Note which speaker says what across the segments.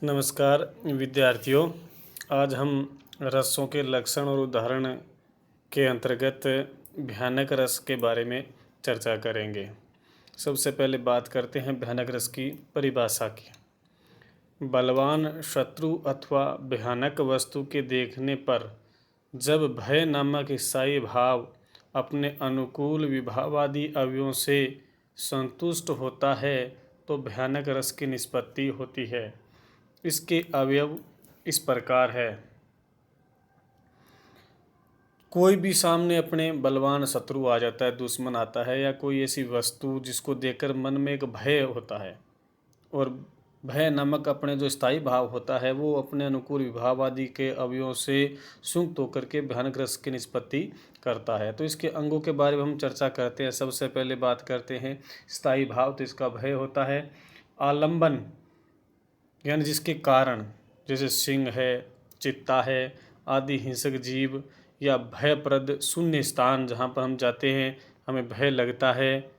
Speaker 1: नमस्कार विद्यार्थियों। आज हम रसों के लक्षण और उदाहरण के अंतर्गत भयानक रस के बारे में चर्चा करेंगे। सबसे पहले बात करते हैं भयानक रस की परिभाषा की। बलवान शत्रु अथवा भयानक वस्तु के देखने पर जब भय नामक स्थायी भाव अपने अनुकूल विभावादी अवयवों से संतुष्ट होता है तो भयानक रस की निष्पत्ति होती है। इसके अवयव इस प्रकार है। कोई भी सामने अपने बलवान शत्रु आ जाता है, दुश्मन आता है, या कोई ऐसी वस्तु जिसको देखकर मन में एक भय होता है, और भय नामक अपने जो स्थायी भाव होता है वो अपने अनुकूल विभाव आदि के अवयवों से संयुक्त होकर के भयानक रस की निष्पत्ति करता है। तो इसके अंगों के बारे में हम चर्चा करते हैं। सबसे पहले बात करते हैं स्थायी भाव, तो इसका भय होता है। आलंबन यानी जिसके कारण, जैसे सिंह है, चित्ता है आदि हिंसक जीव, या भयप्रद शून्य स्थान जहाँ पर हम जाते हैं हमें भय लगता है,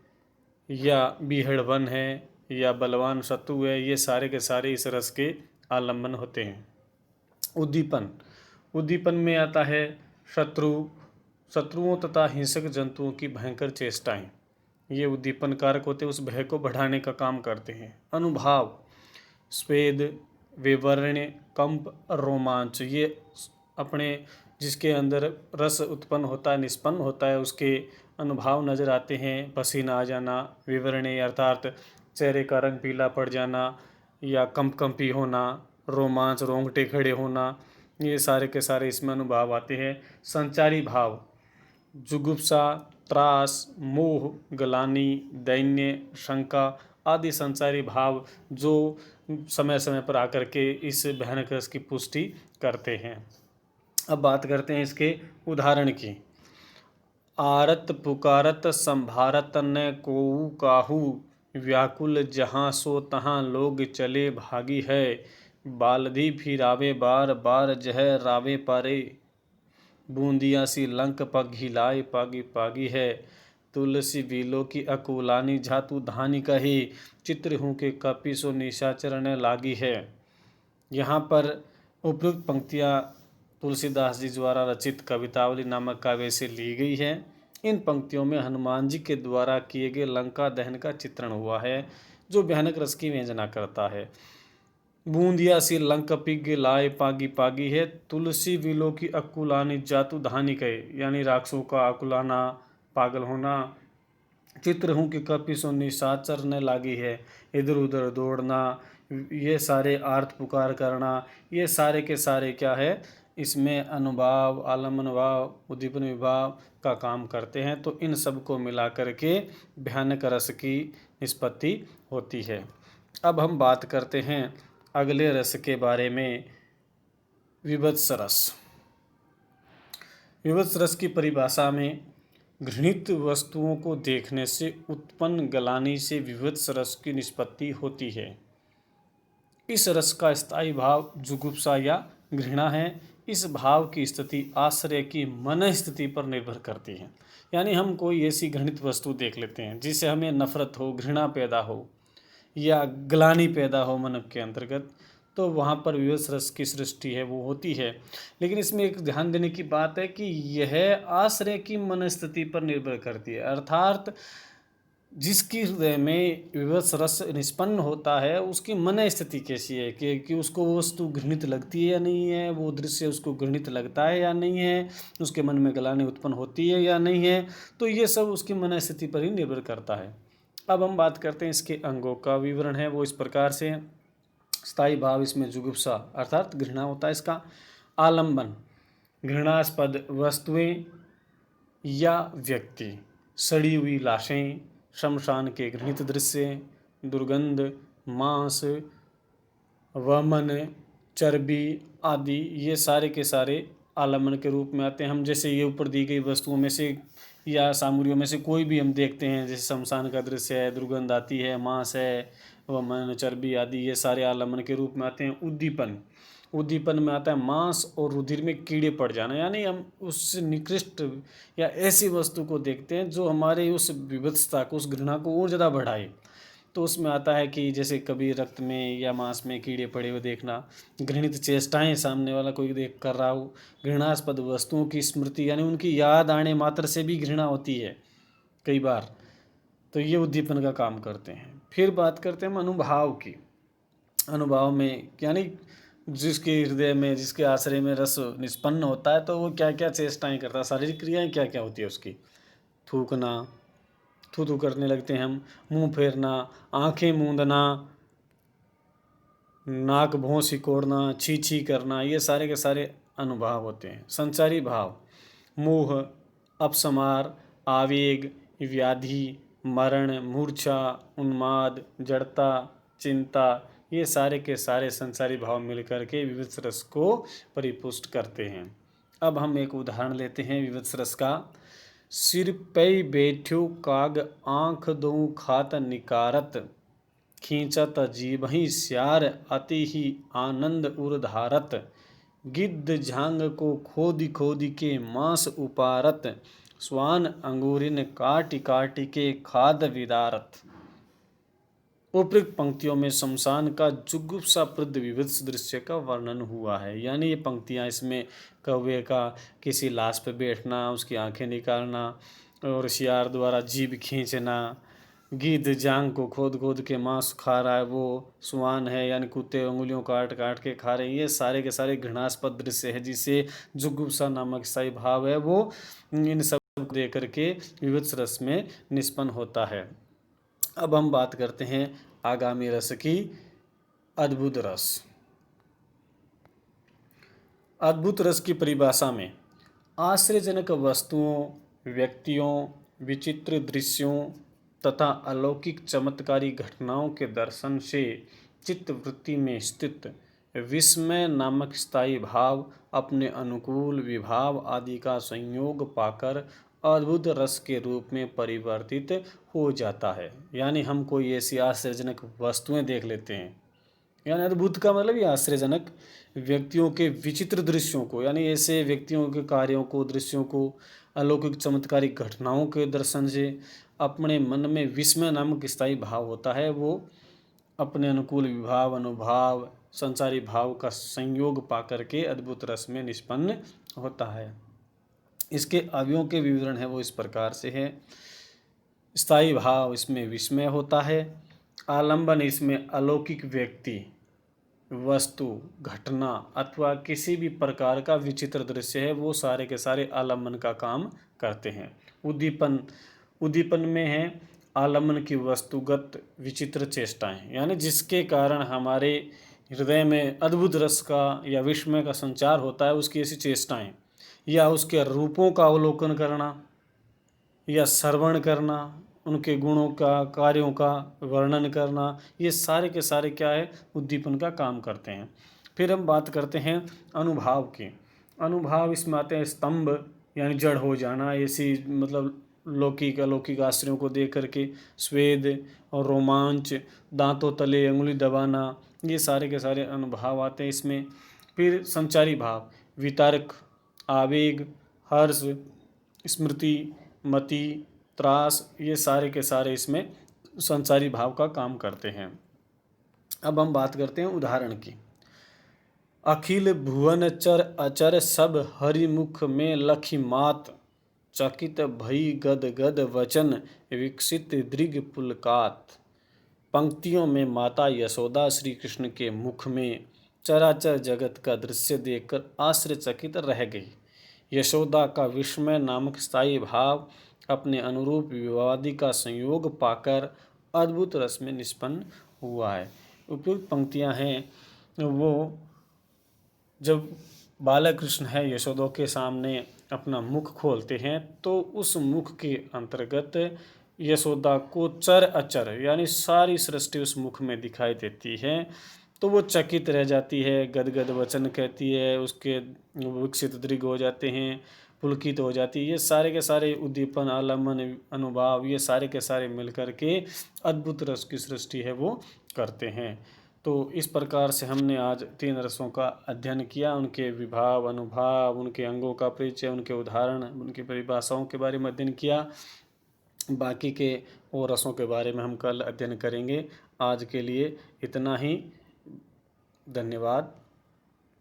Speaker 1: या बीहड़ वन है, या बलवान शत्रु है, ये सारे के सारे इस रस के आलंबन होते हैं। उद्दीपन, उद्दीपन में आता है शत्रुओं तथा हिंसक जंतुओं की भयंकर चेष्टाएं, ये उद्दीपन कारक होते हैं, उस भय को बढ़ाने का काम करते हैं। अनुभाव, स्वेद, विवर्ण, कंप, रोमांच, ये अपने जिसके अंदर रस उत्पन्न होता है, निष्पन्न होता है, उसके अनुभाव नजर आते हैं। पसीना आ जाना, विवरण अर्थात चेहरे का रंग पीला पड़ जाना, या कंपकंपी होना, रोमांच रोंगटे खड़े होना, ये सारे के सारे इसमें अनुभाव आते हैं। संचारी भाव, जुगुप्सा, त्रास, मोह, ग्लानि, दैन्य, शंका आदि संचारी भाव जो समय समय पर आकर के इस भयानक रस की पुष्टि करते हैं। अब बात करते हैं इसके उदाहरण की। आरत पुकारत संभारत न कोऊ काहू, व्याकुल जहाँ सो तहाँ लोग चले भागी है, बालधी फिरावे बार बार जह रावे पारे, बूंदिया सी लंक पघिलाए पागी पागी है, तुलसी बीलो की अकुलानी झातु धानी कही, चित्र हूँ के कपि सो निशाचर ने लागी है। यहाँ पर उपयुक्त पंक्तियाँ तुलसीदास जी द्वारा रचित कवितावली नामक काव्य से ली गई है। इन पंक्तियों में हनुमान जी के द्वारा किए गए लंका दहन का चित्रण हुआ है, जो भयानक रस की व्यंजना करता है। बूंदिया सी लंक पिग लाए पागी पागी है, तुलसी विलो की अकुलानी जातु धानी कहे, यानी राक्षसों का अकुलाना, पागल होना, चित्र हूँ कि कपि सो निशाचर ने लागी है, इधर उधर दौड़ना, ये सारे आर्त पुकार करना, ये सारे के सारे क्या है, इसमें अनुभाव, आलम्बन भाव, उद्दीपन विभाव का काम करते हैं। तो इन सब को मिला करके भयानक रस की निष्पत्ति होती है। अब हम बात करते हैं अगले रस के बारे में, विभत्स रस। विभत्स रस की परिभाषा में घृणित वस्तुओं को देखने से उत्पन्न ग्लानि से विभत्स रस की निष्पत्ति होती है। इस रस का स्थायी भाव जुगुप्सा या घृणा है। इस भाव की स्थिति आश्रय की मन स्थिति पर निर्भर करती है। यानी हम कोई ऐसी घृणित वस्तु देख लेते हैं जिससे हमें नफरत हो, घृणा पैदा हो, या ग्लानि पैदा हो मन के अंतर्गत, तो वहाँ पर विभत्स रस की सृष्टि है वो होती है। लेकिन इसमें एक ध्यान देने की बात है कि यह आश्रय की मन स्थिति पर निर्भर करती है, अर्थात जिसकी हृदय में विभत्स रस निष्पन्न होता है उसकी मन स्थिति कैसी है, कि उसको वो वस्तु घृणित लगती है या नहीं है, वो दृश्य उसको घृणित लगता है या नहीं है, उसके मन में ग्लानि उत्पन्न होती है या नहीं है, तो ये सब उसकी मन स्थिति पर ही निर्भर करता है। अब हम बात करते हैं इसके अंगों का। विवरण है वो इस प्रकार से। स्थायी भाव, इसमें जुगुप्सा अर्थात घृणा होता है इसका। आलंबन, घृणास्पद वस्तुएं या व्यक्ति, सड़ी हुई लाशें, शमशान के घृणित दृश्य, दुर्गंध, मांस, वमन, चर्बी आदि, ये सारे के सारे आलंबन के रूप में आते हैं। हम जैसे ये ऊपर दी गई वस्तुओं में से या सामग्रियों में से कोई भी हम देखते हैं, जैसे शमशान का दृश्य है, दुर्गंध आती है, मांस है, वमन, चर्बी आदि, ये सारे आलंबन के रूप में आते हैं। उद्दीपन, उद्दीपन में आता है मांस और रुधिर में कीड़े पड़ जाना, यानी हम उस निकृष्ट या ऐसी वस्तु को देखते हैं जो हमारे उस विभत्सता को, उस घृणा को और ज़्यादा बढ़ाए। तो उसमें आता है कि जैसे कभी रक्त में या मांस में कीड़े पड़े हुए देखना, घृणित चेष्टाएं सामने वाला कोई देख कर रहा हो, घृणास्पद वस्तुओं की स्मृति यानी उनकी याद आने मात्र से भी घृणा होती है कई बार, तो ये उद्दीपन का काम करते हैं। फिर बात करते हैं हम अनुभाव की। अनुभाव में यानी जिसके हृदय में, जिसके आश्रय में रस निष्पन्न होता है तो वो क्या क्या चेष्टाएं करता है, शारीरिक क्रियाएं क्या क्या होती है उसकी। थूकना, थू थू करने लगते हैं हम, मुंह फेरना, आंखें मूंदना, नाक भौं सिकोड़ना, छी छी करना, ये सारे के सारे अनुभाव होते हैं। संचारी भाव, मोह, अपसमार, आवेग, व्याधि, मरण, मूर्छा, उन्माद, जड़ता, चिंता, ये सारे के सारे संसारी भाव मिलकर के विविध रस को परिपुष्ट करते हैं। अब हम एक उदाहरण लेते हैं विविध रस का। सिर पे बैठ्यो काग आँख दो खात निकारत, खींचत जीभहि स्यार अति ही आनंद उर्धारत, गिद्ध झांग को खोदी खोदी के मांस उपारत, स्वान अंगूरिन काटि काटि के खाद विदारत। उपयुक्त पंक्तियों में शमशान का जुगुप्साप्रद विविध दृश्य का वर्णन हुआ है। यानी ये पंक्तियाँ इसमें कौवे का किसी लाश पर बैठना, उसकी आंखें निकालना, और सियार द्वारा जीभ खींचना, गिद्ध जांग को खोद खोद के मांस खा रहा है, वो सुआन है यानी कुत्ते उंगलियों काट काट के खा रहे हैं, ये सारे के सारे घृणास्पद दृश्य है जिसे जुगुप्सा नामक स्थायी भाव है वो इन सब को देख करके विविध रस में निष्पन्न होता है। अब हम बात करते हैं आगामी रस की, अद्भुत रस। अद्भुत रस की परिभाषा में आश्चर्यजनक वस्तुओं, व्यक्तियों, विचित्र दृश्यों तथा अलौकिक चमत्कारी घटनाओं के दर्शन से चित्त वृत्ति में स्थित विस्मय नामक स्थायी भाव अपने अनुकूल विभाव आदि का संयोग पाकर अद्भुत रस के रूप में परिवर्तित हो जाता है। यानी हम कोई ऐसी आश्चर्यजनक वस्तुएं देख लेते हैं, यानी अद्भुत का मतलब ये आश्चर्यजनक, व्यक्तियों के विचित्र दृश्यों को, यानी ऐसे व्यक्तियों के कार्यों को, दृश्यों को, अलौकिक चमत्कारी घटनाओं के दर्शन से अपने मन में विस्मय नामक स्थायी भाव होता है, वो अपने अनुकूल विभाव, अनुभाव, संसारी भाव का संयोग पाकर के अद्भुत रस में निष्पन्न होता है। इसके अवयवों के विवरण है वो इस प्रकार से है। स्थायी भाव, इसमें विस्मय होता है। आलंबन, इसमें अलौकिक व्यक्ति, वस्तु, घटना अथवा किसी भी प्रकार का विचित्र दृश्य है, वो सारे के सारे आलंबन का काम करते हैं। उद्दीपन, उद्दीपन में है आलंबन की वस्तुगत विचित्र चेष्टाएं, यानी जिसके कारण हमारे हृदय में अद्भुत रस का या विस्मय का संचार होता है, उसकी ऐसी चेष्टाएं, या उसके रूपों का अवलोकन करना या श्रवण करना, उनके गुणों का, कार्यों का वर्णन करना, ये सारे के सारे क्या है, उद्दीपन का काम करते हैं। फिर हम बात करते हैं अनुभाव की। अनुभाव इसमें आते हैं स्तंभ, यानी जड़ हो जाना, ऐसी मतलब लौकिक अलौकिक आश्रयों को देख करके, स्वेद और रोमांच, दांतों तले अंगुली दबाना, ये सारे के सारे अनुभाव आते हैं इसमें। फिर संचारी भाव, वितर्क, आवेग, हर्ष, स्मृति, मति, त्रास, ये सारे के सारे इसमें संसारी भाव का काम करते हैं। अब हम बात करते हैं उदाहरण की। अखिल भुवन चर अचर सब हरिमुख में लखी मात, चकित भई गद गद वचन विकसित दृग पुलकात। पंक्तियों में माता यशोदा श्री कृष्ण के मुख में चराचर जगत का दृश्य देखकर आश्चर्यचकित रह गई। यशोदा का विस्मय नामक स्थायी भाव अपने अनुरूप विवादी का संयोग पाकर अद्भुत रस में निष्पन्न हुआ है। उपयुक्त पंक्तियां हैं वो, जब बालक कृष्ण है यशोदा के सामने अपना मुख खोलते हैं तो उस मुख के अंतर्गत यशोदा को चर अचर यानी सारी सृष्टि उस मुख में दिखाई देती है, तो वो चकित रह जाती है, गदगद वचन कहती है, उसके विकसित दृग हो जाते हैं, पुलकित हो जाती है। ये सारे के सारे उद्दीपन, आलम्बन, अनुभाव, ये सारे के सारे मिलकर के अद्भुत रस की सृष्टि है वो करते हैं। तो इस प्रकार से हमने आज 3 रसों का अध्ययन किया, उनके विभाव, अनुभाव, उनके अंगों का परिचय, उनके उदाहरण, उनकी परिभाषाओं के बारे में अध्ययन किया। बाकी के और रसों के बारे में हम कल अध्ययन करेंगे। आज के लिए इतना ही। धन्यवाद।